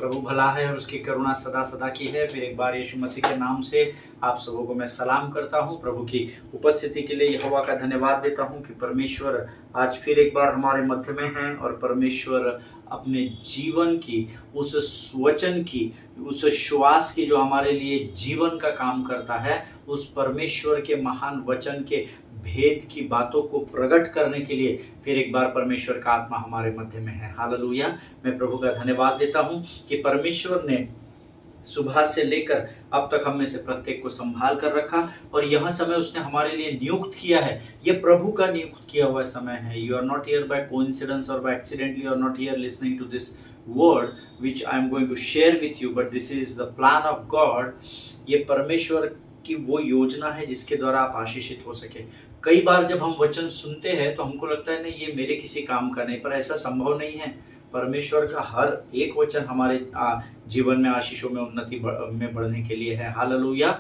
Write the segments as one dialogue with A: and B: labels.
A: प्रभु भला है और उसकी करुणा सदा सदा की है। फिर एक बार यीशु मसीह के नाम से आप सबों को मैं सलाम करता हूं। प्रभु की उपस्थिति के लिए यहोवा का धन्यवाद देता हूं कि परमेश्वर आज फिर एक बार हमारे मध्य में हैं और परमेश्वर अपने जीवन की उस वचन की उस श्वास की जो हमारे लिए जीवन का काम करता है, उस परमेश्वर के महान वचन के भेद की बातों को प्रकट करने के लिए फिर एक बार परमेश्वर का आत्मा हमारे मध्य में है। हालेलुया। मैं प्रभु का धन्यवाद देता हूं कि परमेश्वर ने सुबह से लेकर अब तक हम में से प्रत्येक को संभाल कर रखा और यह समय उसने हमारे लिए नियुक्त किया है। यह प्रभु का नियुक्त किया हुआ समय है। You are not here by coincidence और बाय एक्सीडेंटली, और not here listening to this word which I am going to share with you, but this is the plan of God. ये परमेश्वर की वो योजना है जिसके द्वारा आप आशीषित हो सके। कई बार जब हम वचन सुनते हैं तो हमको लगता है नहीं, ये मेरे किसी काम का नहीं, पर ऐसा संभव नहीं है। परमेश्वर का हर एक वचन हमारे जीवन में आशीषों में उन्नति में बढ़ने के लिए है। हालेलुया।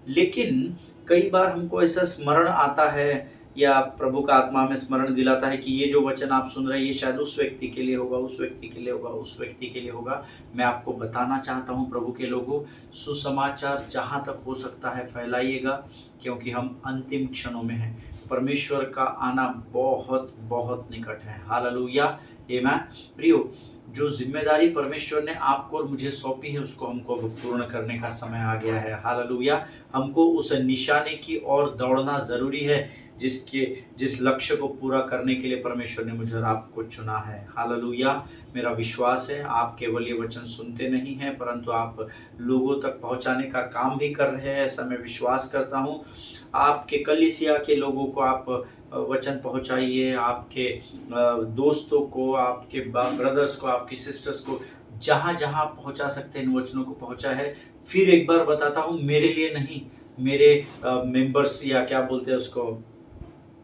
A: लेकिन कई बार हमको ऐसा स्मरण आता है या प्रभु का आत्मा हमें स्मरण दिलाता है कि ये जो वचन आप सुन रहे हैं ये शायद उस व्यक्ति के लिए होगा, उस व्यक्ति के लिए होगा, उस व्यक्ति के लिए होगा। मैं आपको बताना चाहता हूँ प्रभु के लोगों, सुसमाचार जहाँ तक हो सकता है फैलाइएगा, क्योंकि हम अंतिम क्षणों में हैं। परमेश्वर का आना बहुत बहुत निकट है। हालेलुया। आमीन। प्रियो, जो जिम्मेदारी परमेश्वर ने आपको और मुझे सौंपी है उसको हमको पूर्ण करने का समय आ गया है। हालेलुया। हमको उस निशाने की ओर दौड़ना जरूरी है जिस लक्ष्य को पूरा करने के लिए परमेश्वर ने मुझे और आपको चुना है। हालेलुया। मेरा विश्वास है आप केवल ये वचन सुनते नहीं हैं परंतु आप लोगों तक पहुंचाने का काम भी कर रहे हैं, ऐसा मैं विश्वास करता हूँ। आपके कलीसिया के लोगों को आप वचन पहुंचाइए, आपके दोस्तों को, आपके ब्रदर्स को, आपकी सिस्टर्स को, जहाँ जहाँ पहुंचा सकते हैं इन वचनों को पहुंचा है। फिर एक बार बताता हूँ, मेरे लिए नहीं, मेरे मेंबर्स या क्या बोलते हैं उसको,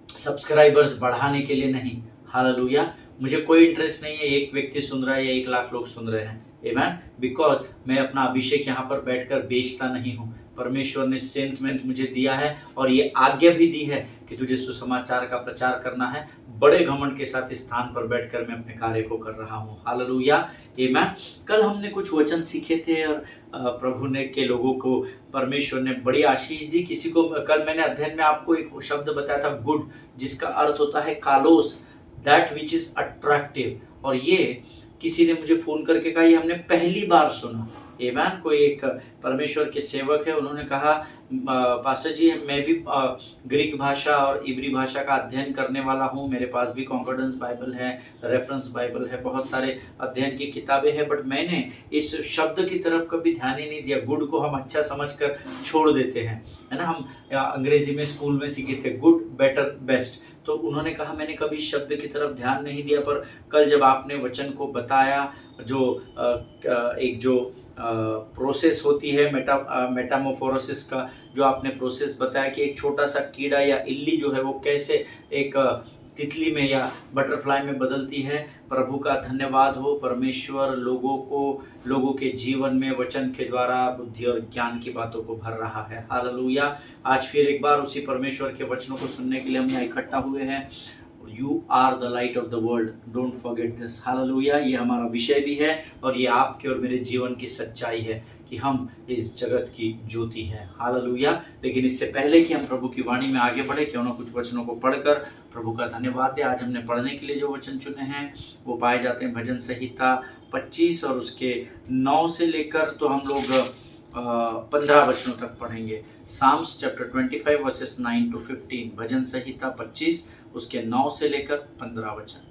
A: सब्सक्राइबर्स बढ़ाने के लिए नहीं। हालेलुया। मुझे कोई इंटरेस्ट नहीं है एक व्यक्ति सुन रहा है या 1 लाख लोग सुन रहे हैं। आमीन। बिकॉज मैं अपना अभिषेक यहाँ पर बैठकर बेचता नहीं हूँ। परमेश्वर ने सेंटमेंट मुझे दिया है और ये आज्ञा भी दी है कि तुझे सुसमाचार का प्रचार करना है। बड़े घमंड के साथ इस स्थान पर बैठकर मैं अपने कार्य को कर रहा हूँ। हालेलुया। आमीन। कल हमने कुछ वचन सीखे थे और प्रभु ने के लोगों को परमेश्वर ने बड़ी आशीष दी। किसी को कल मैंने अध्ययन में आपको एक शब्द बताया था, गुड, जिसका अर्थ होता है कालोस, दैट विच इज अट्रैक्टिव। और ये किसी ने मुझे फोन करके कहा, ये हमने पहली बार सुना। आमीन। कोई एक परमेश्वर के सेवक है, उन्होंने कहा पास्टर जी मैं भी ग्रीक भाषा और इब्री भाषा का अध्ययन करने वाला हूँ, मेरे पास भी कॉन्कॉर्डेंस बाइबल है, रेफरेंस बाइबल है, बहुत सारे अध्ययन की किताबें हैं, बट मैंने इस शब्द की तरफ कभी ध्यान ही नहीं दिया। गुड को हम अच्छा समझकर छोड़ देते हैं, है ना। हम अंग्रेजी में स्कूल में सीखे थे गुड, बेटर, बेस्ट। तो उन्होंने कहा मैंने कभी शब्द की तरफ ध्यान नहीं दिया, पर कल जब आपने वचन को बताया, जो एक जो प्रोसेस होती है मेटामोफोरोसिस का, जो आपने प्रोसेस बताया कि एक छोटा सा कीड़ा या इल्ली जो है वो कैसे एक तितली में या बटरफ्लाई में बदलती है। प्रभु का धन्यवाद हो, परमेश्वर लोगों के जीवन में वचन के द्वारा बुद्धि और ज्ञान की बातों को भर रहा है। हालेलुया। आज फिर एक बार उसी परमेश्वर के वचनों को सुनने के लिए हम यहाँ इकट्ठा हुए हैं। You are the light of the world, don't forget this. Hallelujah. ये हमारा विषय भी है और ये आपके और मेरे जीवन की सच्चाई है कि हम इस जगत की ज्योति हैं। हालेलुया। लेकिन इससे पहले कि हम प्रभु की वाणी में आगे बढ़े, क्यों ना कुछ वचनों को पढ़कर प्रभु का धन्यवाद दें। आज हमने पढ़ने के लिए जो वचन चुने हैं वो पाए जाते हैं भजन संहिता 25 और उसके 9 से लेकर तो हम लोग 15 वचनों तक पढ़ेंगे। साम्स चैप्टर 25 वर्सेस 9 to 15, भजन संहिता 25 उसके 9 से लेकर 15 वचन।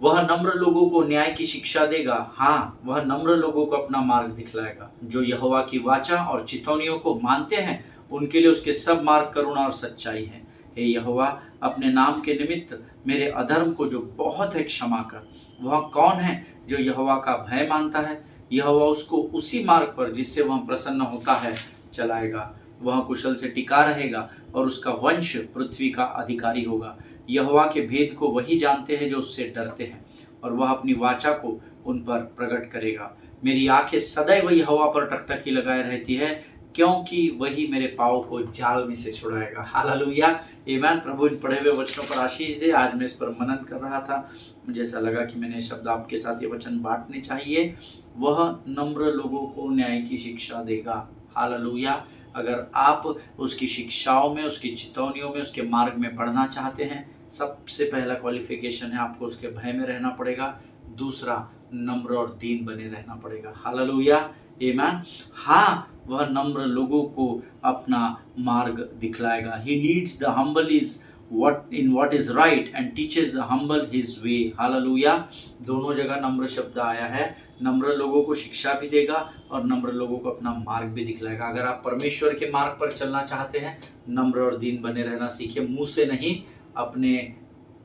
A: वह नम्र लोगों को न्याय की शिक्षा देगा, हाँ वह नम्र लोगों को अपना मार्ग दिखलाएगा। जो यहोवा की वाचा और चितौनियों को मानते हैं उनके लिए उसके सब मार्ग करुणा और सच्चाई है। हे यहोवा, अपने नाम के निमित्त मेरे अधर्म को जो बहुत है क्षमा कर। वह कौन है जो यहोवा का भय मानता है? यहोवा उसको उसी मार्ग पर जिससे वह प्रसन्न होता है चलाएगा। वह कुशल से टिका रहेगा और उसका वंश पृथ्वी का अधिकारी होगा। यहोवा के भेद को वही जानते हैं जो उससे डरते हैं और वह अपनी वाचा को उन पर प्रकट करेगा। मेरी आंखें सदैव यहोवा पर टकटकी लगाए रहती है, क्योंकि वही मेरे पाँव को जाल में से छुड़ाएगा। हालेलुया। आमीन। प्रभु इन पढ़े हुए वचनों पर आशीष दे। आज मैं इस पर मनन कर रहा था, मुझे ऐसा लगा कि मैंने शब्द आपके साथ ये वचन बांटने चाहिए। वह नम्र लोगों को न्याय की शिक्षा देगा। हालेलुया। अगर आप उसकी शिक्षाओं में, उसकी चितौनियों में, उसके मार्ग में बढ़ना चाहते हैं, सबसे पहला क्वालिफिकेशन है आपको उसके भय में रहना पड़ेगा। दूसरा, नम्र और दीन बने रहना पड़ेगा। हालेलुया, आमीन। हाँ, वह नम्र लोगों को अपना मार्ग दिखलाएगा। He leads the humble is what is right and teaches the humble his way। Hallelujah. दोनों जगह नम्र शब्द आया है। नम्र लोगों को शिक्षा भी देगा और नम्र लोगों को अपना मार्ग भी दिखलाएगा। अगर आप परमेश्वर के मार्ग पर चलना चाहते हैं, नम्र और दीन बने रहना सीखिए। मुंह से नहीं, अपने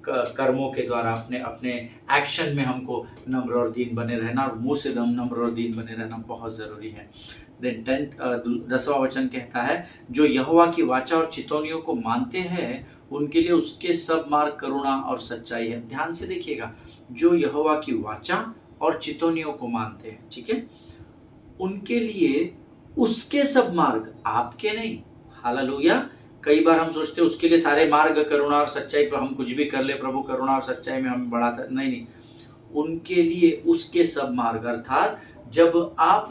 A: कर्मों के द्वारा, अपने अपने एक्शन में हमको नम्र और दीन बने रहना, और मुंह से नम्र और दीन बने रहना बहुत ज़रूरी है। देन 10वां वचन कहता है, जो यहोवा की वाचा और चितौनियों को मानते हैं उनके लिए उसके सब मार्ग करुणा और सच्चाई है। ध्यान से देखिएगा, जो यहोवा की वाचा और चितौनियों को मानते हैं, ठीक है, उनके लिए उसके सब मार्ग, आपके नहीं। हालेलुया। कई बार हम सोचते हैं उसके लिए सारे मार्ग करुणा और सच्चाई, पर हम कुछ भी कर ले, प्रभु करुणा और सच्चाई में हमें बढ़ाता नहीं। उनके लिए उसके सब मार्ग, अर्थात जब आप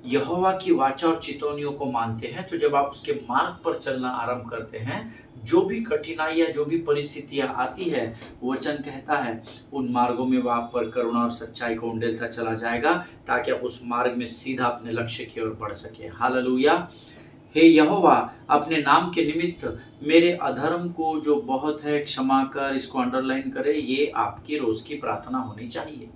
A: यहोवा की वाचा और चितौनियों को मानते हैं, तो जब आप उसके मार्ग पर चलना आरंभ करते हैं, जो भी कठिनाइयां, जो भी परिस्थितियां आती है, वचन कहता है उन मार्गों में वह आप पर करुणा और सच्चाई को उंडेलता चला जाएगा, ताकि आप उस मार्ग में सीधा अपने लक्ष्य की ओर बढ़ सके। हालेलुया। हे यहोवा, अपने नाम के निमित्त मेरे अधर्म को जो बहुत है क्षमा कर। इसको अंडरलाइन करें, ये आपकी रोज की प्रार्थना होनी चाहिए।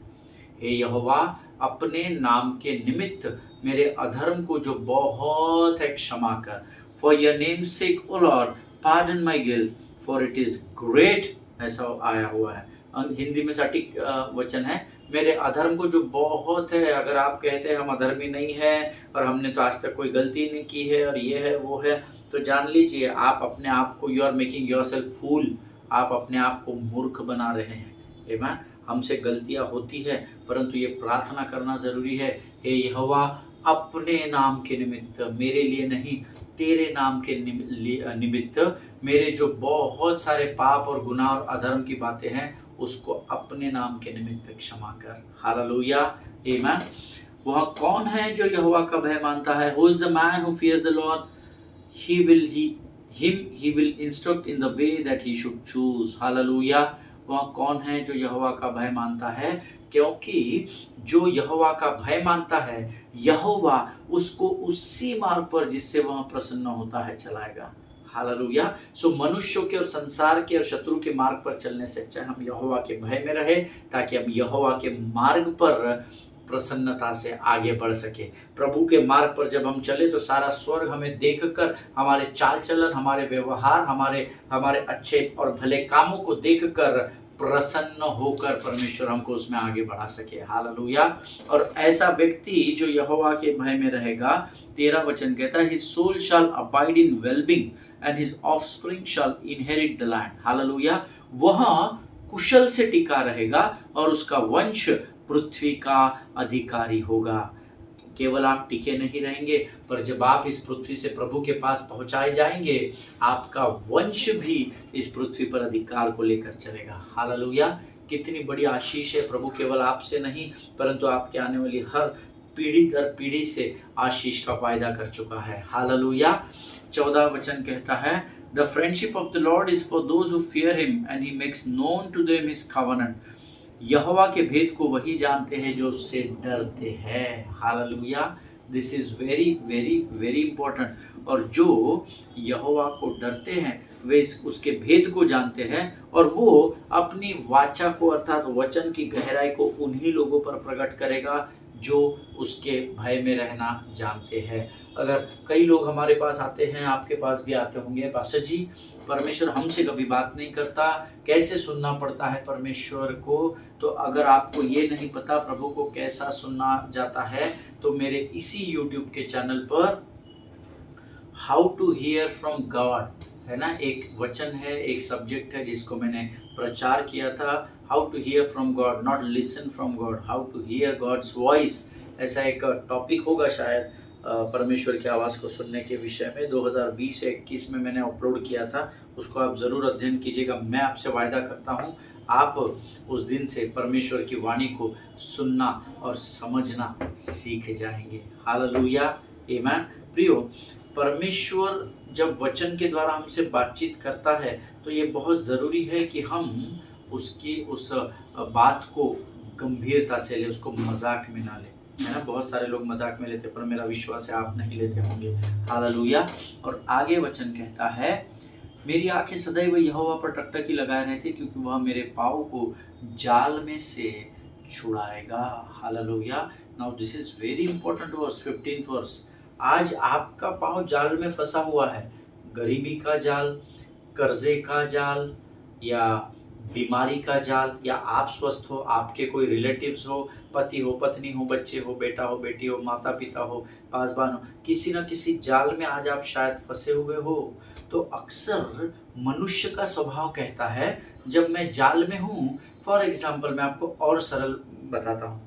A: हे यहोवा, अपने नाम के निमित्त मेरे अधर्म को जो बहुत है क्षमा कर। For your name's sake O Lord pardon my guilt, for it is great. ऐसा आया हुआ है, हिंदी में सटीक वचन है, मेरे अधर्म को जो बहुत है। अगर आप कहते हैं हम अधर्मी नहीं है और हमने तो आज तक कोई गलती नहीं की है और ये है वो है, तो जान लीजिए आप अपने आप को, यू आर मेकिंग योरसेल्फ फूल, आप अपने आप को मूर्ख बना रहे हैं। आमीन। हमसे गलतियां होती है, परंतु ये प्रार्थना करना जरूरी है, हे यहोवा, अपने नाम के निमित्त, मेरे लिए नहीं, तेरे नाम के निमित्त मेरे जो बहुत सारे पाप और गुनाह और अधर्म की बातें हैं, उसको अपने नाम के निमित्त क्षमा कर। हालेलुया, आमीन। वह कौन है जो यहोवा का भय मानता है? Who is the man who fears the Lord? He will instruct in the way that he should choose। Hallelujah. वह कौन है जो यहोवा का भय मानता है? क्योंकि जो यहोवा का भय मानता है, यहोवा उसको उसी मार्ग पर जिससे वह प्रसन्न होता है चलाएगा। हालेलुया। सो मनुष्यों के और संसार के और शत्रु के मार्ग पर चलने से अच्छा हम यहोवा के भय में रहे, ताकि हम यहोवा के मार्ग पर प्रसन्नता से आगे बढ़ सके। प्रभु के मार्ग पर जब हम चले, तो सारा स्वर्ग हमें देखकर, हमारे चाल चलन, हमारे व्यवहार, हमारे अच्छे और भले कामों को देखकर प्रसन्न होकर परमेश्वर हमको उसमें आगे बढ़ा सके। हालेलुया। और ऐसा व्यक्ति जो यहोवा के भय में रहेगा, 13 वचन कहता है, his soul shall abide in wellbeing and his offspring shall inherit the land. Hallelujah. वह कुशल से टिका रहेगा और उसका वंश पृथ्वी का अधिकारी होगा। केवल आप टिके नहीं रहेंगे, पर जब आप इस पृथ्वी से प्रभु के पास पहुंचाए जाएंगे, आपका वंश भी इस पृथ्वी पर अधिकार को लेकर चलेगा। हालेलुया। कितनी बड़ी आशीष है। प्रभु केवल आपसे नहीं, परंतु आपके आने वाली हर पीढ़ी दर पीढ़ी से आशीष का वायदा कर चुका है। हालेलुया। 14 वचन कहता है, the friendship of the lord is for those who fear him and he makes known to them his covenant. Jehovah के भेद को वही जानते हैं जो उससे डरते हैं। Hallelujah. This is very very very important. और जो यहोवा को डरते हैं वे उसके भेद को जानते हैं, और वो अपनी वाचा को, अर्थात वचन की गहराई को उन्हीं लोगों पर प्रकट करेगा जो उसके भय में रहना जानते हैं। अगर कई लोग हमारे पास आते हैं, आपके पास भी आते होंगे, पास्टर जी परमेश्वर हमसे कभी बात नहीं करता, कैसे सुनना पड़ता है परमेश्वर को? तो अगर आपको ये नहीं पता प्रभु को कैसा सुनना जाता है, तो मेरे इसी YouTube के चैनल पर how to hear from God है ना, एक वचन है, एक सब्जेक्ट है जिसको मैंने प्रचार किया था, how to hear from God, not listen from God, how to hear God's voice. ऐसा एक टॉपिक होगा शायद परमेश्वर की आवाज़ को सुनने के विषय में, 2020-21 में मैंने अपलोड किया था। उसको आप ज़रूर अध्ययन कीजिएगा। मैं आपसे वायदा करता हूँ, आप उस दिन से परमेश्वर की वाणी को सुनना और समझना सीख जाएंगे। हालेलुया, आमीन। प्रियो, परमेश्वर जब वचन के द्वारा हमसे बातचीत करता है तो ये बहुत ज़रूरी है कि हम उसकी उस बात को गंभीरता से ले, उसको मजाक में ना ले, है ना। बहुत सारे लोग मजाक में लेते, पर मेरा विश्वास है आप नहीं लेते होंगे। हालेलुया। और आगे वचन कहता है, मेरी आंखें सदैव यहोवा पर टकटकी लगाए रहती, क्योंकि वह मेरे पाँव को जाल में से छुड़ाएगा। Hallelujah. Now this is very important verse, 15th verse. आज आपका पाँव जाल में फंसा हुआ है, गरीबी का जाल, कर्जे का जाल, या बीमारी का जाल, या आप स्वस्थ हो, आपके कोई रिलेटिव्स हो, पति हो, पत्नी हो, बच्चे हो, बेटा हो, बेटी हो, माता पिता हो, पासवान हो, किसी न किसी जाल में आज आप शायद फंसे हुए हो। तो अक्सर मनुष्य का स्वभाव कहता है, जब मैं जाल में हूँ, फॉर एग्जाम्पल मैं आपको और सरल बताता हूँ,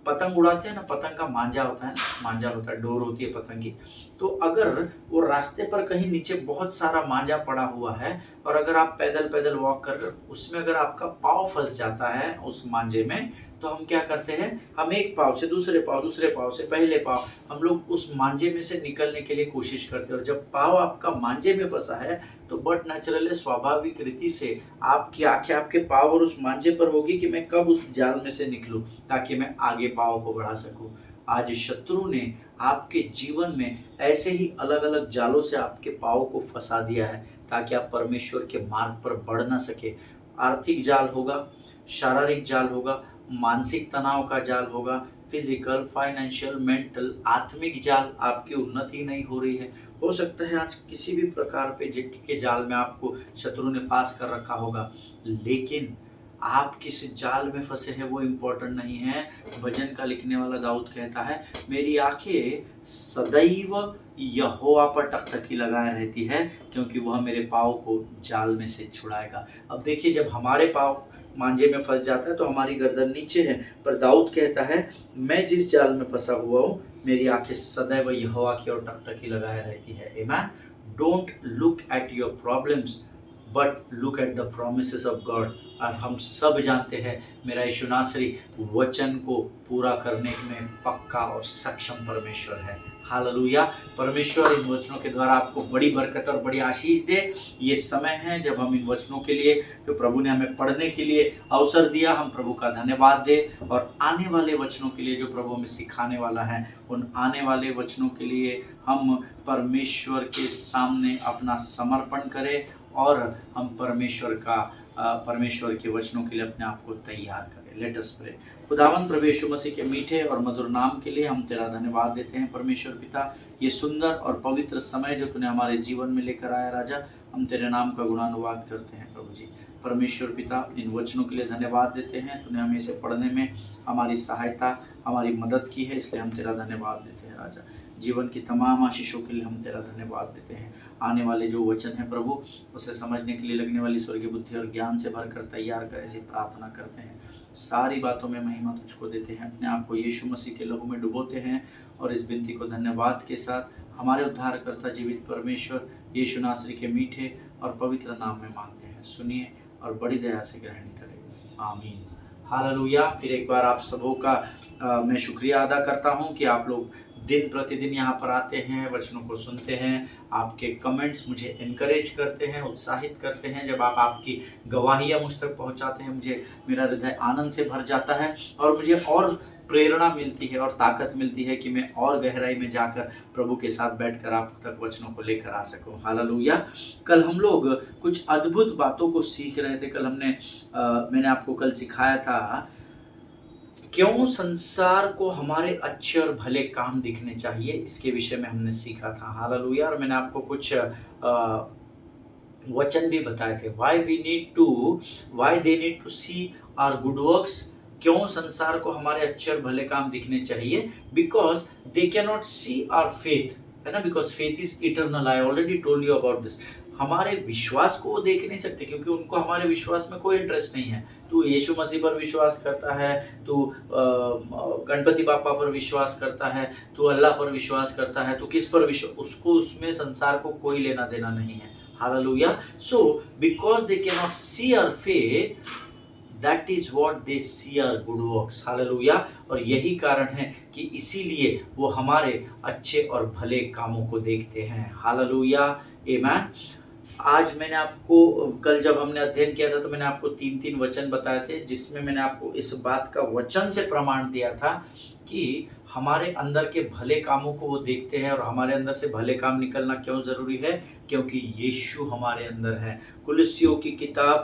A: पतंग उड़ाते हैं ना, पतंग का मांझा होता है ना, मांझा होता है, डोर होती है पतंग की। तो अगर वो रास्ते पर कहीं नीचे बहुत सारा मांझा पड़ा हुआ है और अगर आप पैदल पैदल वॉक कर रहे हो, उसमें अगर आपका पाँव फंस जाता है उस मांझे में, तो हम क्या करते हैं, हम एक पाँव से दूसरे पाँव, दूसरे पाँव से पहले पाँव, हम लोग उस मांझे में से निकलने के लिए कोशिश करते हैं। और जब पाँव आपका मांझे में फंसा है तो बट नेचुरली, स्वाभाविक रीति से आपकी आंखें आपके पाँव और उस मांझे पर होगी कि मैं कब उस जाल में से निकलूं, ताकि मैं आगे पाँव को बढ़ा सकूं। आज शत्रु ने आपके जीवन में ऐसे ही अलग अलग जालों से आपके पाँव को फंसा दिया है, ताकि आप परमेश्वर के मार्ग पर बढ़ ना सके। आर्थिक जाल होगा, शारीरिक जाल होगा, मानसिक तनाव का जाल होगा, फिजिकल, फाइनेंशियल, मेंटल, आत्मिक जाल, आपकी उन्नति नहीं हो रही है। हो सकता है आज किसी भी प्रकार पे के जाल में आपको शत्रु ने फांस कर रखा होगा, लेकिन आप किस जाल में फंसे हैं वो इम्पोर्टेंट नहीं है। भजन का लिखने वाला दाऊद कहता है, मेरी आंखें सदैव यहोवा पर टकटकी लगाए रहती है, क्योंकि वह मेरे पाँव को जाल में से छुड़ाएगा। अब देखिए, जब हमारे पाँव मांझे में फंस जाता है तो हमारी गर्दन नीचे है, पर दाऊद कहता है, मैं जिस जाल में फंसा हुआ हूँ, मेरी आंखें सदैव यहोवा की ओर टकटकी लगाए रहती है। आमीन। Don't look at your problems, but look at the promises of God. और हम सब जानते हैं, मेरा यीशु नासरी वचन को पूरा करने में पक्का और सक्षम परमेश्वर है। हालेलुया। परमेश्वर इन वचनों के द्वारा आपको बड़ी बरकत और बड़ी आशीष दे। ये समय है जब हम इन वचनों के लिए, जो प्रभु ने हमें पढ़ने के लिए अवसर दिया, हम प्रभु का धन्यवाद दें। और आने वाले वचनों के लिए जो प्रभु हमें सिखाने वाला है, उन आने वाले वचनों के लिए हम परमेश्वर के सामने अपना समर्पण करें और हम परमेश्वर के वचनों के लिए अपने आप को तैयार करें। Let us pray. खुदावंद प्रभु यीशु मसीह के मीठे और मधुर नाम के लिए हम तेरा धन्यवाद देते हैं परमेश्वर पिता। ये सुंदर और पवित्र समय जो तूने हमारे जीवन में लेकर आया राजा, हम तेरे नाम का गुणानुवाद करते हैं प्रभु जी। परमेश्वर पिता, इन वचनों के लिए धन्यवाद देते हैं। तूने हमें इसे पढ़ने में हमारी सहायता, हमारी मदद की है, इसलिए हम तेरा धन्यवाद देते हैं राजा। जीवन की तमाम आशीषों के लिए हम तेरा धन्यवाद देते हैं। आने वाले जो वचन है प्रभु, उसे समझने के लिए लगने वाली स्वर्गीय बुद्धि और ज्ञान से भरकर तैयार कर, ऐसी प्रार्थना करते हैं। सारी बातों में महिमा तुझको देते हैं, अपने आप को यीशु मसीह के लहू में डुबोते हैं और इस विनती को धन्यवाद के साथ हमारे उद्धारकर्ता जीवित परमेश्वर यीशु नासरी के मीठे और पवित्र नाम में मांगते हैं। सुनिए और बड़ी दया से ग्रहण करें। आमीन। हालेलुया। फिर एक बार आप सबों का मैं शुक्रिया अदा करता हूं कि आप लोग दिन प्रतिदिन यहाँ पर आते हैं, वचनों को सुनते हैं। आपके कमेंट्स मुझे इनकरेज करते हैं, उत्साहित करते हैं। जब आप आपकी गवाहियाँ मुझ तक पहुँचाते हैं, मुझे मेरा हृदय आनंद से भर जाता है और मुझे और प्रेरणा मिलती है और ताकत मिलती है कि मैं और गहराई में जाकर प्रभु के साथ बैठकर आप तक वचनों को लेकर आ सकूं। हालेलुया। कल हम लोग कुछ अद्भुत बातों को सीख रहे थे। कल मैंने आपको कल सिखाया था क्यों संसार को हमारे अच्छे और भले काम दिखने चाहिए, इसके विषय में हमने सीखा था। हालेलुया। और मैंने आपको कुछ वचन भी बताए थे। Why they need to see our good works. क्यों संसार को हमारे अच्छे और भले काम दिखने चाहिए? Because they can not see our faith, है ना। Because faith is eternal. I already told you about this. हमारे विश्वास को वो देख नहीं सकते, क्योंकि उनको हमारे विश्वास में कोई इंटरेस्ट नहीं है। तू यीशु मसीह पर विश्वास करता है, तू गणपति बापा पर विश्वास करता है, तू अल्लाह पर विश्वास करता है, तो किस पर विश्वास, उसको उसमें संसार को कोई लेना देना नहीं है। Hallelujah. So because they can not see our faith, that is what they see our good works. Hallelujah. और यही कारण है कि इसीलिए वो हमारे अच्छे और भले कामों को देखते हैं। हालेलुया, आमेन। आज मैंने आपको, कल जब हमने अध्ययन किया था तो मैंने आपको 3-3 वचन बताए थे, जिसमें मैंने आपको इस बात का वचन से प्रमाण दिया था कि हमारे अंदर के भले कामों को वो देखते हैं। और हमारे अंदर से भले काम निकलना क्यों ज़रूरी है? क्योंकि यीशु हमारे अंदर है। कुलुस्सियों की किताब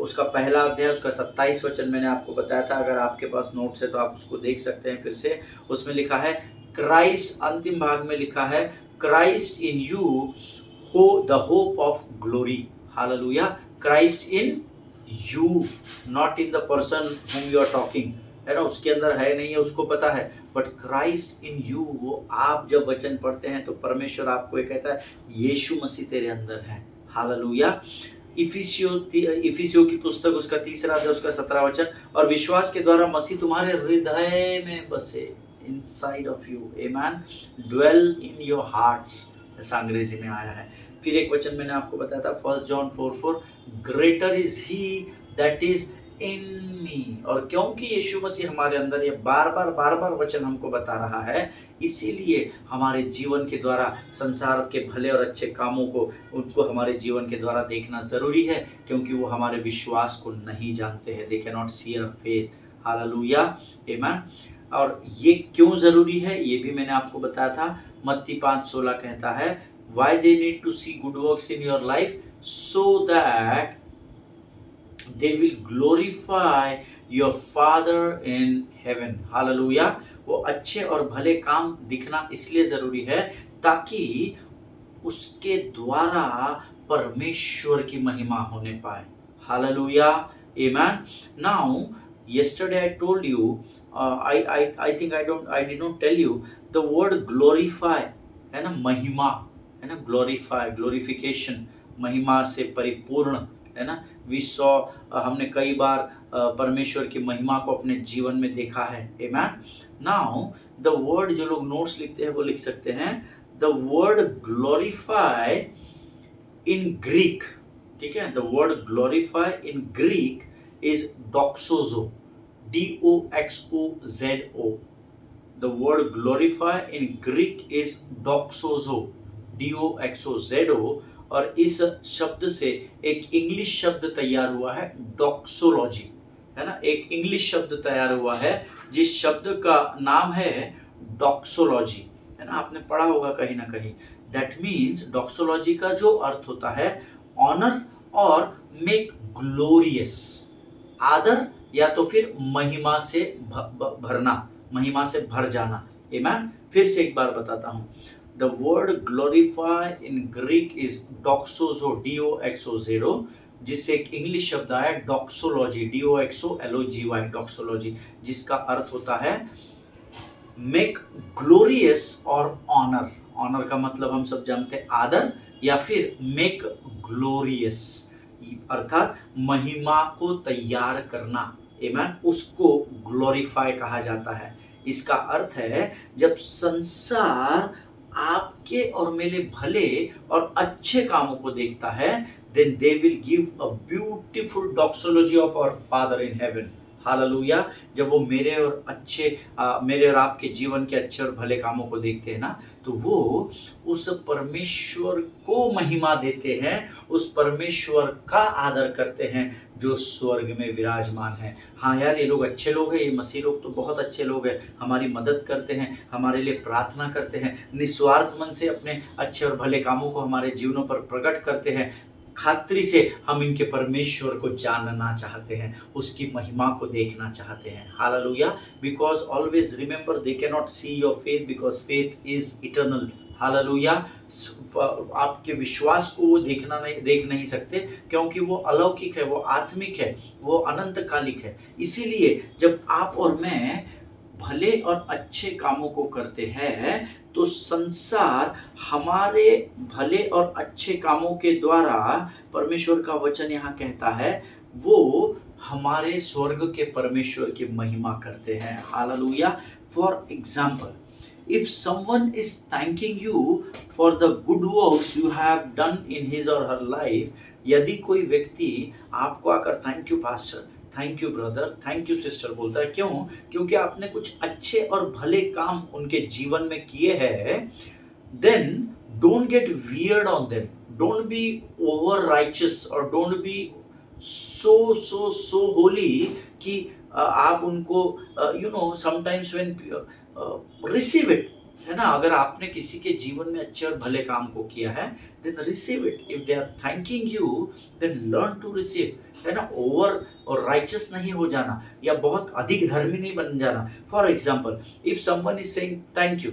A: उसका पहला अध्याय उसका 27 वचन मैंने आपको बताया था। अगर आपके पास नोट्स है तो आप उसको देख सकते हैं फिर से। उसमें लिखा है क्राइस्ट, अंतिम भाग में लिखा है Christ in you the hope of glory. Hallelujah. Christ in you, not in the person whom you are talking. है ना, उसके अंदर है नहीं है उसको पता है, बट क्राइस्ट इन यू, वो आप जब वचन पढ़ते हैं तो परमेश्वर आपको ये कहता है यीशु मसीह तेरे अंदर है। हालेलुया। इफिसियों की पुस्तक उसका 3 अध्याय उसका 17 वचन, और विश्वास के द्वारा मसीह तुम्हारे हृदय में बसे, inside of you, amen, dwell in your hearts, ऐसा अंग्रेजी में आया है। फिर एक वचन मैंने आपको बताया था 1 John 4:4, greater is he that is in me. और क्योंकि यीशु मसीह हमारे अंदर, ये बार बार वचन हमको बता रहा है, इसीलिए हमारे जीवन के द्वारा संसार के भले और अच्छे कामों को, उनको हमारे जीवन के द्वारा देखना ज़रूरी है, क्योंकि वो हमारे विश्वास को नहीं जानते हैं। They can not see our faith. Hallelujah, amen. और ये क्यों ज़रूरी है ये भी मैंने आपको बताया था। मत्ती 5:16 कहता है why they need to see good works in your life so that they will glorify your Father in heaven. Hallelujah. वो अच्छे और भले काम दिखना इसलिए ज़रूरी है ताकि उसके द्वारा परमेश्वर की महिमा होने पाए। Hallelujah, amen. Now, yesterday I told you, I think I did not tell you the word glorify, है ना, महिमा, है ना, ग्लोरीफाई, ग्लोरिफिकेशन, महिमा से परिपूर्ण, है ना। वी सॉ, हमने कई बार परमेश्वर की महिमा को अपने जीवन में देखा है। आमेन। नाउ द वर्ड, जो लोग नोट्स लिखते हैं वो लिख सकते हैं, the word glorify in Greek, ठीक है, the word glorify in Greek is doxozo, DOXOZO. The word glorify in Greek is doxozo, DOXOZO. और इस शब्द से एक इंग्लिश शब्द तैयार हुआ है, डॉक्सोलॉजी, है ना। एक इंग्लिश शब्द तैयार हुआ है जिस शब्द का नाम है डॉक्सोलॉजी, है ना। आपने पढ़ा होगा कहीं ना कहीं। दैट मीन्स डॉक्सोलॉजी का जो अर्थ होता है ऑनर और मेक ग्लोरियस, आदर या तो फिर महिमा से भरना, महिमा से भर जाना। आमेन। फिर से एक बार बताता हूं, the word glorify in Greek is doxozo, DOXOZO, जिससे एक इंग्लिश शब्द आया डॉक्सोलॉजी, DOXOLOGY, डॉक्सोलॉजी, जिसका अर्थ होता है मेक ग्लोरियस और ऑनर। ऑनर का मतलब हम सब जानते हैं आदर, या फिर मेक ग्लोरियस अर्थात महिमा को तैयार करना। आमेन। उसको ग्लोरीफाई कहा जाता है। इसका अर्थ है जब संसार आपके और मेरे भले और अच्छे कामों को देखता है, then they will give a beautiful doxology of our Father in heaven. Hallelujah. जब वो मेरे और आपके जीवन के अच्छे और भले कामों को देखते हैं ना, तो वो उस परमेश्वर को महिमा देते हैं, उस परमेश्वर का आदर करते हैं जो स्वर्ग में विराजमान है। हाँ यार, ये लोग अच्छे लोग हैं, ये मसीह लोग तो बहुत अच्छे लोग हैं, हमारी मदद करते हैं, हमारे लिए प्रार्थना करते हैं, निस्वार्थ मन से अपने अच्छे और भले कामों को हमारे जीवनों पर प्रकट करते हैं। खातिर से हम इनके परमेश्वर को जानना चाहते हैं, उसकी महिमा को देखना चाहते हैं। Hallelujah. Because always remember they can not see your faith because faith is eternal. Hallelujah. आपके विश्वास को वो देख नहीं सकते, क्योंकि वो अलौकिक है, वो आत्मिक है, वो अनंतकालिक है। इसीलिए जब आप और मैं भले और अच्छे कामों को करते हैं तो संसार हमारे भले और अच्छे कामों के द्वारा, परमेश्वर का वचन यहाँ कहता है, वो हमारे स्वर्ग के परमेश्वर की महिमा करते हैं। Hallelujah. For example, if someone is thanking you for the good works you have done in his or her life, यदि कोई व्यक्ति आपको आकर thank you pastor, thank you brother, thank you sister बोलता है। क्यों? क्योंकि आपने कुछ अच्छे और भले काम उनके जीवन में किए हैं। Then don't get weird on them, don't be over righteous और डोंट बी सो होली कि आप उनको समटाइम्स व्हेन रिसीव इट, है ना। अगर आपने किसी के जीवन में अच्छे और भले काम को किया है, then receive it. If they are thanking you, then learn to receive, है ना। ओवर और राइचस नहीं हो जाना या बहुत अधिक धर्मी नहीं बन जाना। For example, if someone is saying thank you,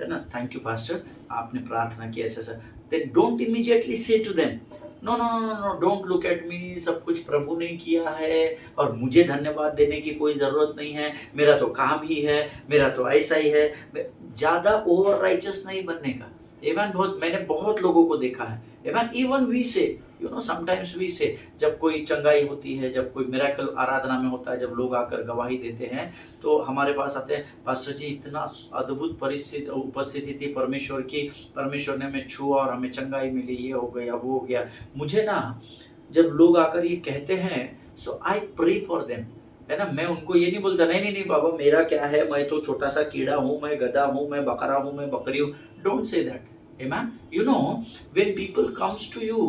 A: है ना, थैंक यू पास्टर, आपने प्रार्थना की ऐसा ऐसा, then don't immediately say to them no no no no no, don't look at me, सब कुछ प्रभु ने किया है और मुझे धन्यवाद देने की कोई ज़रूरत नहीं है, मेरा तो काम ही है, मेरा तो ऐसा ही है। ज़्यादा ओवर राइचस नहीं बनने का। इवन मैंने बहुत लोगों को देखा है, इवन वी से समटाइम्स वी से, जब कोई चंगाई होती है, जब कोई मिरेकल आराधना में होता है, जब लोग आकर गवाही देते हैं तो हमारे पास आते हैं, पास्टर जी इतना अद्भुत परिस्थिति उपस्थिति थी परमेश्वर की, परमेश्वर ने हमें छुआ और हमें चंगाई मिली, ये हो गया वो हो गया। मुझे ना जब लोग आकर ये कहते हैं, सो आई प्रे फॉर देम, है ना। मैं उनको ये नहीं बोलता नहीं नहीं नहीं बाबा मेरा क्या है, मैं तो छोटा सा कीड़ा हूँ, मैं गधा हूँ, मैं बकरा हूँ, मैं बकरी हूँ। Don't say that. Amen. When people comes to you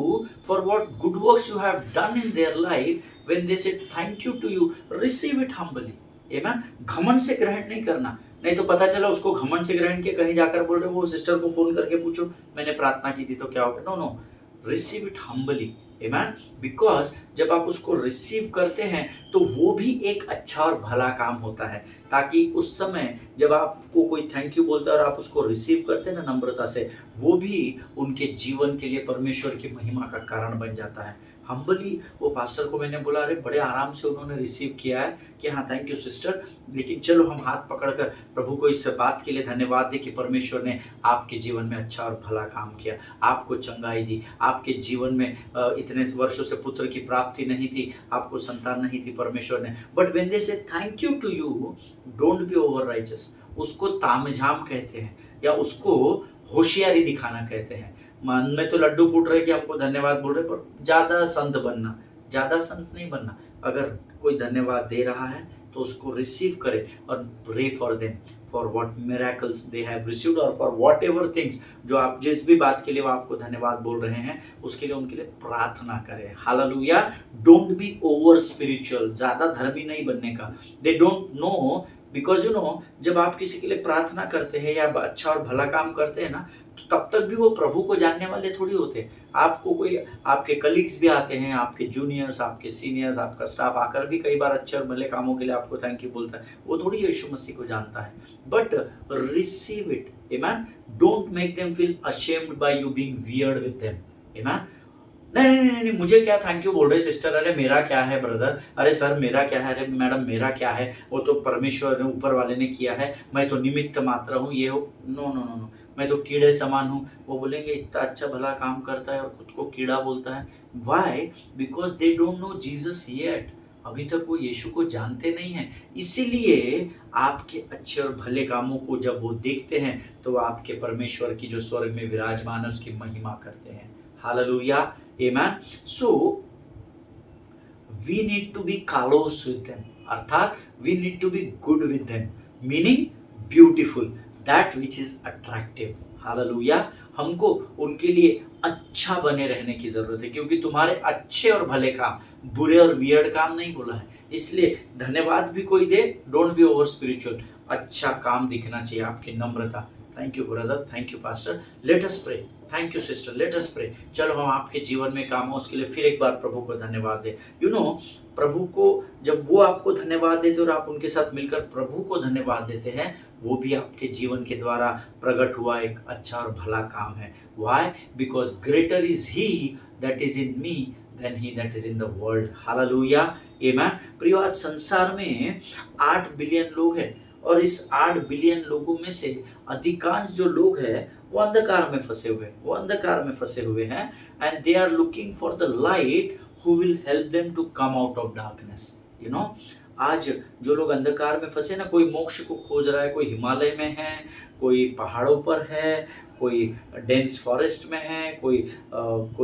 A: for what good works you have done in their life, when they say thank you to you, receive it humbly. Amen. घमंड से ग्रहण नहीं करना, नहीं तो पता चला उसको घमंड से ग्रहण किया, कहीं जाकर बोल रहे वो सिस्टर को फोन करके पूछो मैंने प्रार्थना की थी तो क्या हो गया। No no, receive it humbly. Amen. Because जब आप उसको रिसीव करते हैं तो वो भी एक अच्छा और भला काम होता है, ताकि उस समय जब आपको कोई थैंक यू बोलता है और आप उसको रिसीव करते हैं ना नम्रता से, वो भी उनके जीवन के लिए परमेश्वर की महिमा का कारण बन जाता है। हम्बली वो पास्टर को मैंने बोला, अरे बड़े आराम से उन्होंने रिसीव किया है कि हाँ थैंक यू सिस्टर, लेकिन चलो हम हाथ पकड़कर प्रभु को इस बात के लिए धन्यवाद दें कि परमेश्वर ने आपके जीवन में अच्छा और भला काम किया, आपको चंगाई दी, आपके जीवन में इतने वर्षों से पुत्र की प्राप्ति नहीं थी, आपको संतान नहीं थी परमेश्वर ने। But when they say thank you to you, don't be over righteous. उसको तामझाम कहते हैं या उसको होशियारी दिखाना कहते हैं। मन में तो लड्डू फूट रहे कि हमको धन्यवाद बोल रहे, पर ज़्यादा संत बनना, ज़्यादा संत नहीं बनना। अगर कोई धन्यवाद दे रहा है तो उसको रिसीव करे और pray for them for what miracles they have received और फॉर व्हाट एवर थिंग्स, जो आप जिस भी बात के लिए वो आपको धन्यवाद बोल रहे हैं उसके लिए उनके लिए प्रार्थना करें। Hallelujah. Don't be over spiritual, ज़्यादा धर्मी नहीं बनने का। दे डोंट नो, बिकॉज जब आप किसी के लिए प्रार्थना करते हैं या अच्छा और भला काम करते हैं ना, तो तब तक भी वो प्रभु को जानने वाले थोड़ी होते। आपको कोई आपके कलीग्स भी आते हैं, आपके जूनियर्स, आपके सीनियर्स, आपका स्टाफ आकर भी कई बार अच्छे और भले कामों के लिए आपको थैंक यू बोलता है, वो थोड़ी यीशु मसीह को जानता है। But receive it, amen. Don't make them feel ashamed by you being weird with them, amen. नहीं, मुझे क्या थैंक यू बोल रहे सिस्टर, अरे मेरा क्या है ब्रदर, अरे सर मेरा क्या है, अरे मैडम मेरा क्या है, वो तो परमेश्वर ने ऊपर वाले ने किया है, मैं तो निमित्त मात्र हूँ, ये हो। नो नो नो नो, मैं तो कीड़े समान हूँ। वो बोलेंगे इतना अच्छा भला काम करता है और खुद को कीड़ा बोलता है। Why? Because they don't know Jesus yet. अभी तक वो यीशु को जानते नहीं हैं, इसीलिए आपके अच्छे और भले कामों को जब वो देखते हैं तो वो आपके परमेश्वर की जो स्वर्ग में विराजमान है उसकी महिमा करते हैं। Hallelujah, amen. So we need to be close with them, अर्थात we need to be good with them, meaning beautiful, that which is attractive. Hallelujah. हमको उनके लिए अच्छा बने रहने की जरूरत है, क्योंकि तुम्हारे अच्छे और भले काम, बुरे और वियर्ड काम नहीं बोला है। इसलिए धन्यवाद भी कोई दे, डोंट बी ओवर स्पिरिचुअल, अच्छा काम दिखना चाहिए, आपकी नम्रता। Thank you brother, thank you pastor, let us pray. Thank you sister, let us pray. चलो हम आपके जीवन में काम हो उसके लिए फिर एक बार प्रभु को धन्यवाद दें। प्रभु को जब वो आपको धन्यवाद देते और आप उनके साथ मिलकर प्रभु को धन्यवाद देते हैं, वो भी आपके जीवन के द्वारा प्रकट हुआ एक अच्छा और भला काम है। Why? Because greater is he that is in me than he that is in the world. Hallelujah, amen. प्रियो, आज संसार में 8 बिलियन लोग हैं और इस 8 बिलियन लोगों में से अधिकांश जो लोग हैं वो अंधकार में फंसे हुए हैं, and they are looking for the light who will help them to come out of darkness. आज जो लोग अंधकार में फंसे ना, कोई मोक्ष को खोज रहा है, कोई हिमालय में है, कोई पहाड़ों पर है, कोई डेंस फॉरेस्ट में है, कोई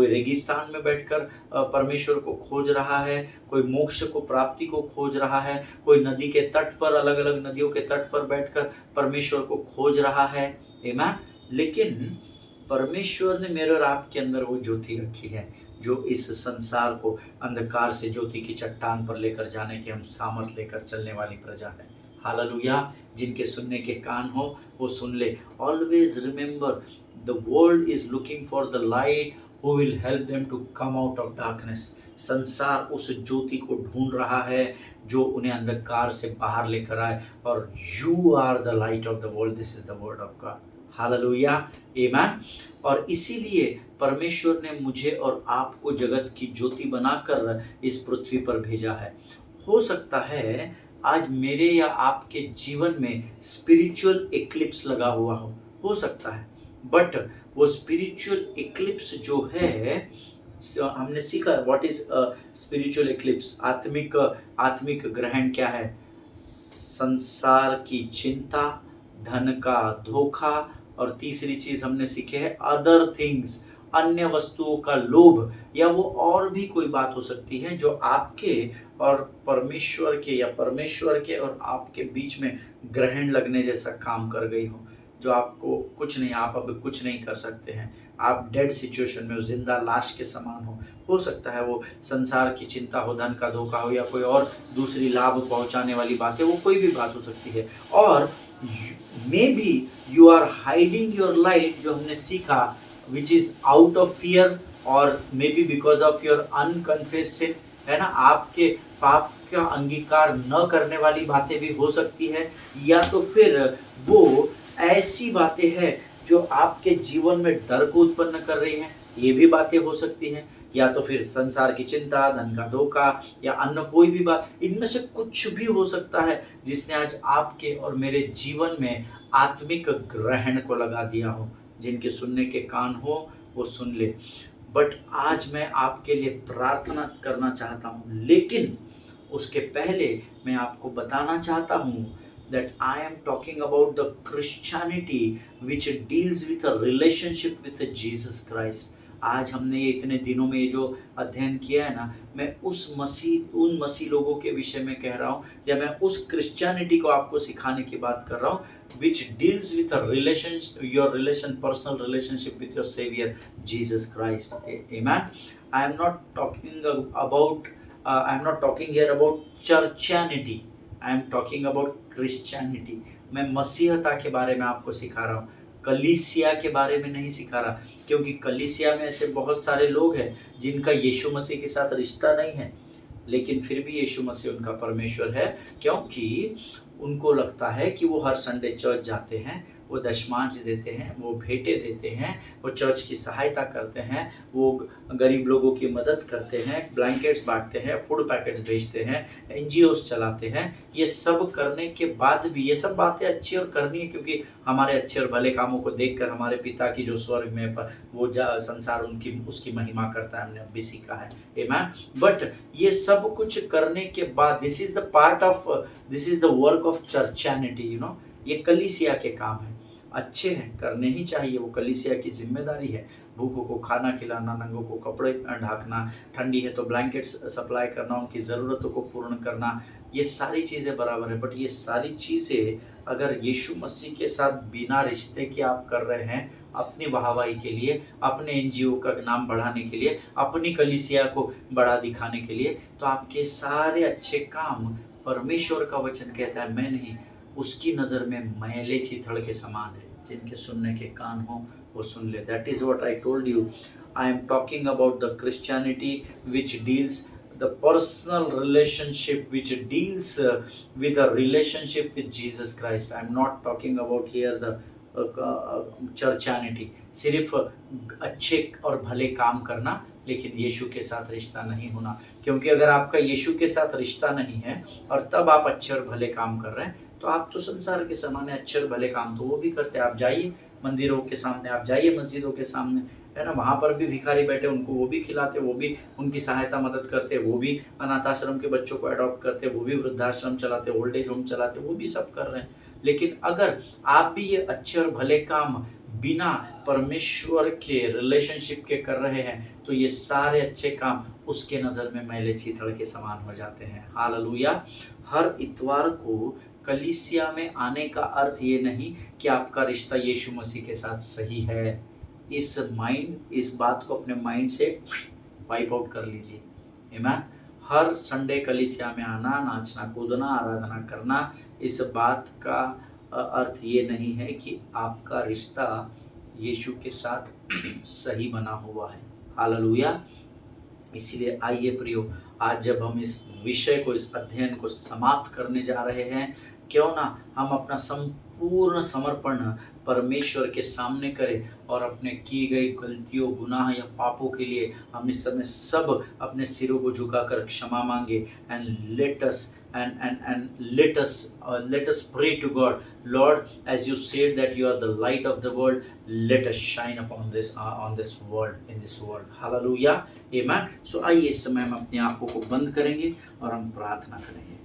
A: रेगिस्तान में बैठकर परमेश्वर को खोज रहा है, कोई मोक्ष को प्राप्ति को खोज रहा है, कोई नदी के तट पर, अलग अलग नदियों के तट पर बैठकर परमेश्वर को खोज रहा है। आमीन। लेकिन परमेश्वर ने मेरे और आपके अंदर वो ज्योति रखी है जो इस संसार को अंधकार से ज्योति की चट्टान पर लेकर जाने के हम सामर्थ लेकर चलने वाली प्रजा है। हालेलुया। जिनके सुनने के कान हो वो सुन ले। Always remember the world is looking for the light who will help them to come out of darkness. संसार उस ज्योति को ढूंढ रहा है जो उन्हें अंधकार से बाहर लेकर आए, और you are the light of the world. This is the word of God. Hallelujah. Amen. और इसीलिए परमेश्वर ने मुझे और आपको जगत की ज्योति बनाकर इस पृथ्वी पर भेजा है। हो सकता है आज मेरे या आपके जीवन में स्पिरिचुअल एक्लिप्स लगा हुआ हो सकता है, बट वो स्पिरिचुअल एक्लिप्स जो है, हमने सीखा व्हाट इज स्पिरिचुअल एक्लिप्स। आत्मिक ग्रहण क्या है? संसार की चिंता, धन का धोखा, और तीसरी चीज हमने सीखे है अदर थिंग्स, अन्य वस्तुओं का लोभ, या वो और भी कोई बात हो सकती है जो आपके और परमेश्वर के या परमेश्वर के और आपके बीच में ग्रहण लगने जैसा काम कर गई हो, जो आपको कुछ नहीं, आप अब कुछ नहीं कर सकते हैं, आप डेड सिचुएशन में हो, जिंदा लाश के समान हो सकता है वो संसार की चिंता हो, धन का धोखा हो, या कोई और दूसरी लाभ पहुंचाने वाली बात है, वो कोई भी बात हो सकती है। और maybe you are hiding your light, जो हमने सीखा, which is out of fear, और maybe because of your unconfessed sin, है ना, आपके पाप का अंगीकार न करने वाली बातें भी हो सकती है, या तो फिर वो ऐसी बातें हैं जो आपके जीवन में डर को उत्पन्न कर रही हैं, ये भी बातें हो सकती हैं, या तो फिर संसार की चिंता, धन का धोखा, या अन्य कोई भी बात, इनमें से कुछ भी हो सकता है जिसने आज आपके और मेरे जीवन में आत्मिक ग्रहण को लगा दिया हो। जिनके सुनने के कान हो वो सुन ले। बट आज मैं आपके लिए प्रार्थना करना चाहता हूँ, लेकिन उसके पहले मैं आपको बताना चाहता हूँ that I am talking about the Christianity which deals with a relationship with Jesus Christ। आज हमने ये इतने दिनों में ये जो अध्ययन किया है ना, मैं उन मसीह लोगों के विषय में कह रहा हूँ, या मैं उस क्रिश्चियनिटी को आपको सिखाने की बात कर रहा हूँ which deals with a personal relationship with your Savior Jesus Christ। Amen। I am not talking here about churchianity, I am talking about Christianity। मैं मसीहता के बारे में आपको सिखा रहा हूँ, कलीसिया के बारे में नहीं सिखा रहा, क्योंकि कलीसिया में ऐसे बहुत सारे लोग हैं जिनका यीशु मसीह के साथ रिश्ता नहीं है, लेकिन फिर भी यीशु मसीह उनका परमेश्वर है, क्योंकि उनको लगता है कि वो हर संडे चर्च जाते हैं, वो दशमांश देते हैं, वो भेंटे देते हैं, वो चर्च की सहायता करते हैं, वो गरीब लोगों की मदद करते हैं, ब्लैंकेट्स बांटते हैं, फूड पैकेट्स भेजते हैं, एनजीओस चलाते हैं। ये सब करने के बाद भी ये सब बातें अच्छी और करनी है, क्योंकि हमारे अच्छे और भले कामों को देखकर हमारे पिता की जो स्वर्ग में पर वो संसार उसकी महिमा करता है, हमने अब भी सीखा है। आमीन। बट ये सब कुछ करने के बाद this is the work of churchianity, ये कलीसिया के काम है, अच्छे हैं, करने ही चाहिए, वो कलीसिया की जिम्मेदारी है। भूखों को खाना खिलाना, नंगों को कपड़े ढाकना, ठंडी है तो ब्लैंकेट्स सप्लाई करना, उनकी ज़रूरतों को पूर्ण करना, ये सारी चीज़ें बराबर है। बट ये सारी चीज़ें अगर यीशु मसीह के साथ बिना रिश्ते के आप कर रहे हैं, अपनी वाहवाही के लिए, अपने एनजीओ का नाम बढ़ाने के लिए, अपनी कलीसिया को बड़ा दिखाने के लिए, तो आपके सारे अच्छे काम, परमेश्वर का वचन कहता है, मैं नहीं, उसकी नज़र में मैले चिथड़ के समान है। जिनके सुनने के कान हो वो सुन ले। That is what I told you. I am talking about the Christianity which deals the personal relationship which deals with a relationship with Jesus Christ. I am not talking about here the churchianity, सिर्फ अच्छे और भले काम करना, लेकिन यीशु के साथ रिश्ता नहीं होना। क्योंकि अगर आपका यीशु के साथ रिश्ता नहीं है और तब आप अच्छे और भले काम कर रहे हैं, तो आप तो संसार के सामान्य अच्छे और भले काम तो वो भी करते हैं। आप जाइए मंदिरों के सामने, आप जाइए मस्जिदों के सामने, है ना, वहाँ पर भी भिखारी बैठे, उनको वो भी खिलाते, वो भी उनकी सहायता मदद करते, वो भी अनाथ आश्रम के बच्चों को अडॉप्ट करते, वो भी वृद्धाश्रम चलाते, ओल्ड एज होम चलाते, वो भी सब कर रहे हैं। लेकिन अगर आप भी ये अच्छे और भले काम बिना परमेश्वर के रिलेशनशिप के कर रहे हैं तो ये सारे अच्छे काम उसके नज़र में मैले चीथड़ के समान हो जाते हैं। हालेलुया। हर इतवार को कलीसिया में आने का अर्थ ये नहीं कि आपका रिश्ता यीशु मसीह के साथ सही है। इस बात को अपने माइंड से वाइप आउट कर लीजिए। आमीन। हर संडे कलीसिया में आना, नाचना कूदना, आराधना करना, इस बात का अर्थ ये नहीं है कि आपका रिश्ता यीशु के साथ सही बना हुआ है। हालेलुया। इसलिए आइए प्रियो, आज जब हम इस विषय को, इस अध्ययन को समाप्त करने जा रहे हैं, क्यों ना हम अपना संपूर्ण समर्पण परमेश्वर के सामने करें और अपने की गई गलतियों, गुनाह या पापों के लिए हम इस समय सब अपने सिरों को झुकाकर क्षमा मांगे। And let us pray to God, Lord, as you said that you are the light of the world, let us shine upon this on this world, in this world. Hallelujah, amen. So आइए इस समय हम अपनी आंखों को बंद करेंगे और हम प्रार्थना करेंगे।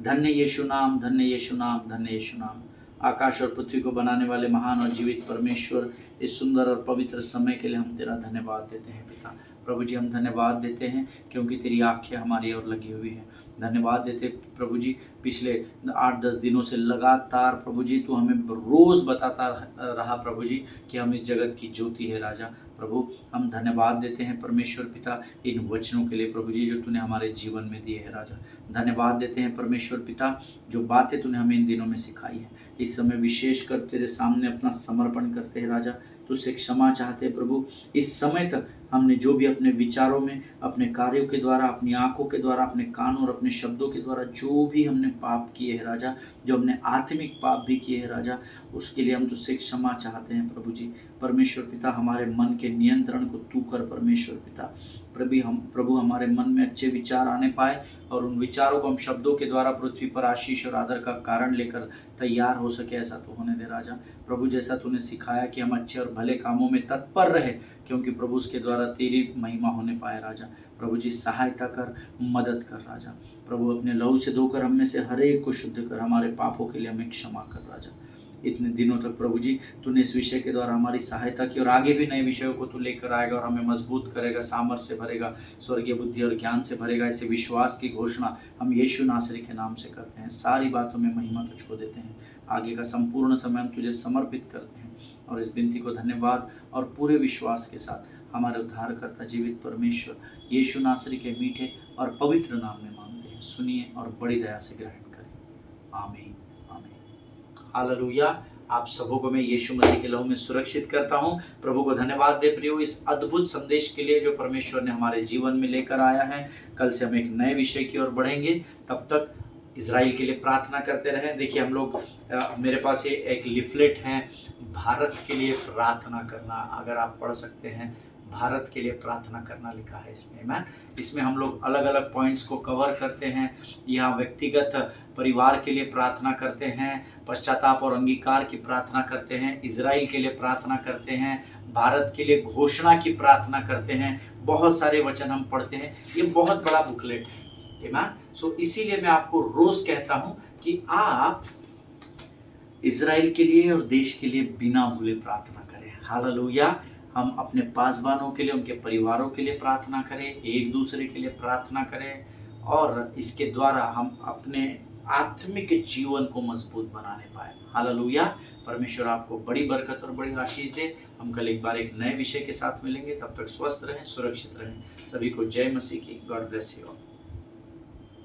A: धन्य यीशु नाम, धन्य यीशु नाम, धन्य यीशु नाम। आकाश और पृथ्वी को बनाने वाले महान और जीवित परमेश्वर, इस सुंदर और पवित्र समय के लिए हम तेरा धन्यवाद देते हैं पिता। प्रभु जी, हम धन्यवाद देते हैं क्योंकि तेरी आंखें हमारी ओर लगी हुई हैं। धन्यवाद देते प्रभु जी, पिछले 8-10 दिनों से लगातार प्रभु जी तू हमें रोज़ बताता रहा प्रभु जी कि हम इस जगत की ज्योति है राजा। प्रभु हम धन्यवाद देते हैं परमेश्वर पिता इन वचनों के लिए प्रभु जी जो तूने हमारे जीवन में दिए है राजा। धन्यवाद देते हैं परमेश्वर पिता जो बातें तूने हमें इन दिनों में सिखाई है। इस समय विशेष कर तेरे सामने अपना समर्पण करते हैं राजा, तुझसे क्षमा चाहते हैं प्रभु। इस समय तक हमने जो भी अपने विचारों में, अपने कार्यों के द्वारा, अपनी आंखों के द्वारा, अपने कानों और अपने शब्दों के द्वारा जो भी हमने पाप किए हैं राजा, जो हमने आत्मिक पाप भी किए हैं राजा, उसके लिए हम तुझसे क्षमा चाहते हैं प्रभु जी। परमेश्वर पिता हमारे मन के नियंत्रण को तू कर परमेश्वर पिता। प्रभु हमारे मन में अच्छे विचार आने पाए और उन विचारों को हम शब्दों के द्वारा पृथ्वी पर आशीष और आदर का कारण लेकर तैयार हो सके, ऐसा तो होने दे राजा। प्रभु जैसा तूने सिखाया कि हम अच्छे और भले कामों में तत्पर रहे, क्योंकि प्रभु उसके द्वारा तेरी महिमा होने पाए राजा। प्रभु जी सहायता कर, मदद कर राजा। प्रभु अपने लहू से धोकर हम में से हर एक को शुद्ध कर, हमारे पापों के लिए हमें क्षमा कर राजा। इतने दिनों तक प्रभु जी तूने इस विषय के द्वारा हमारी सहायता की और आगे भी नए विषयों को तू लेकर आएगा और हमें मजबूत करेगा, सामर्थ्य से भरेगा, स्वर्गीय बुद्धि और ज्ञान से भरेगा। ऐसे विश्वास की घोषणा हम यीशु नासरी के नाम से करते हैं। सारी बातों में महिमा तुझको देते हैं। आगे का संपूर्ण समय हम तुझे समर्पित करते हैं और इस विनती को धन्यवाद और पूरे विश्वास के साथ हमारे उद्धारकर्ता जीवित परमेश्वर यीशु नासरी के मीठे और पवित्र नाम में मांगते हैं। सुनिए और बड़ी दया से ग्रहण करें। आमीन, आमीन। हालेलुया। आप सबों को मैं यीशु मसीह के लहू में सुरक्षित करता हूं। प्रभु को धन्यवाद दे प्रियो इस अद्भुत संदेश के लिए जो परमेश्वर ने हमारे जीवन में लेकर आया है। कल से हम एक नए विषय की ओर बढ़ेंगे। तब तक इजराइल के लिए प्रार्थना करते रहें। देखिए हम लोग मेरे पास ये एक लिफलेट है, भारत के लिए प्रार्थना करना, अगर आप पढ़ सकते हैं, भारत के लिए प्रार्थना करना लिखा है इसमें। मैन इसमें हम लोग अलग अलग पॉइंट्स को कवर करते हैं। यहाँ व्यक्तिगत परिवार के लिए प्रार्थना करते हैं, पश्चाताप और अंगीकार की प्रार्थना करते हैं, इजराइल के लिए प्रार्थना करते हैं, भारत के लिए घोषणा की प्रार्थना करते हैं। बहुत सारे वचन हम पढ़ते हैं। ये बहुत बड़ा बुकलेट है मैन। सो इसीलिए मैं आपको रोज कहता हूँ कि आप इजराइल के लिए और देश के लिए बिना भूले प्रार्थना करें। हालेलुया। हम अपने पासवानों के लिए, उनके परिवारों के लिए प्रार्थना करें, एक दूसरे के लिए प्रार्थना करें और इसके द्वारा हम अपने आत्मिक जीवन को मजबूत बनाने पाए। हालेलुया। परमेश्वर आपको बड़ी बरकत और बड़ी आशीष दे। हम कल एक बार एक नए विषय के साथ मिलेंगे। तब तक स्वस्थ रहें, सुरक्षित रहें। सभी को जय मसीह की। God bless you.